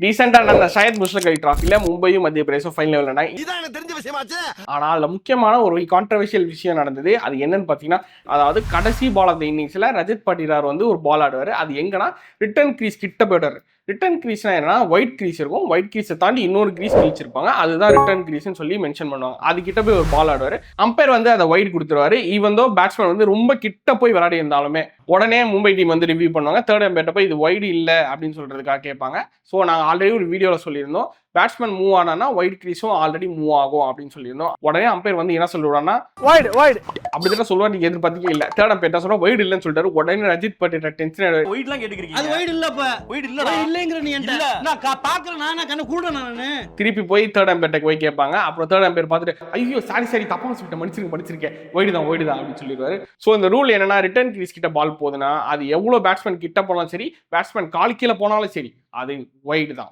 ரீசெண்டா நடந்த ஷாயத் முஷ்டக் அலி டிராஃபில மும்பையும் மத்திய பிரதேசம் ஃபைனல் விளையாண்டாங்க. இதான் எனக்கு தெரிஞ்ச விஷயமாச்சு. ஆனா அதுல முக்கியமான ஒரு கான்ட்ரவர்ஷியல் விஷயம் நடந்தது. அது என்னன்னு பாத்தீங்கன்னா, அதாவது கடைசி பால் ஆஃப் த இன்னிங்ஸ்ல ரஜத் பாட்டிதார் வந்து ஒரு பால் ஆடுவாரு. அது எங்கன்னா ரிட்டர்ன் கிரீஸ் கிட்ட போயிடுறாரு. ரிட்டர்ன் கிரீஸ்னா என்னன்னா ஒயிட் கிரீஸ் இருக்கும். ஒயிட் கிரீஸை தாண்டி இன்னொரு கிரீஸ் கிழிச்சிருப்பாங்க. அதுதான் ரிட்டர்ன் கிரீஸ்னு சொல்லி மென்ஷன் பண்ணுவாங்க. அது கிட்ட போய் ஒரு பால் ஆடுவாரு. அம்பையர் வந்து அதை ஒயிட் கொடுத்துருவாரு. ஈவன் தோ பேட்ஸ்மேன் வந்து ரொம்ப கிட்ட போய் விளையாடி இருந்தாலுமே உடனே மும்பை டீம் வந்து ரிவ்யூ பண்ணுவாங்க. தேர்ட் அம்பையர்ட்ட போய் இது ஒயிட் இல்லை அப்படின்னு சொல்றதுக்காக கேட்பாங்க. ஸோ நாங்கள் ஆல்ரெடி ஒரு வீடியோவில் சொல்லியிருந்தோம், பேட்ஸ்மேன் மூவ் ஆனா ஒயிட் கிரீஸும் ஆல்ரெடி மூவ் ஆகும் அப்படின்னு சொல்லியிருந்தோம். உடனே அம்பையர் வந்து என்ன சொல்லுவாங்கன்னா வைட் வைட் அப்படிதான் சொல்லுவார். நீங்க எதிர்பார்த்தீங்க இல்ல. தேர்ட் அம்பையர் சொல்ல ஒயிட் இல்லைன்னு சொல்லிட்டாரு. உடனே ரஜித் பாட்டிதார் டென்ஷன் ஆயிடுவாரு. ஒயிட்லாம் கேட்டுக்கிறீங்க. அது வைட் இல்லப்பா. ஒயிட் இல்லடா. இல்லங்கற நீ என்ன இல்ல. நான் பாக்குறேன். நான் கண்ணு கூடுறேன் நானு. திருப்பி போய் தேர்ட் அம்பையர்ட்ட போய் கேட்பாங்க. அப்புறம் தேர்ட் அம்பையர் பார்த்துட்டு ஐயோ சாரி தப்பா சொல்லிட்டேன், மன்னிச்சிருக்கேன் ஒயிட் தான் அப்படின்னு சொல்லிடுவாரு. ஸோ இந்த ரூல் என்னன்னா, ரிட்டர்ன் கிரீஸ் கிட்ட பால் போகுதுன்னா அது எவ்வளவு பேட்ஸ்மேன் கிட்ட போனாலும் சரி, பேட்ஸ்மேன் கால் கீழே போனாலும் சரி, அது ஒயிட் தான்.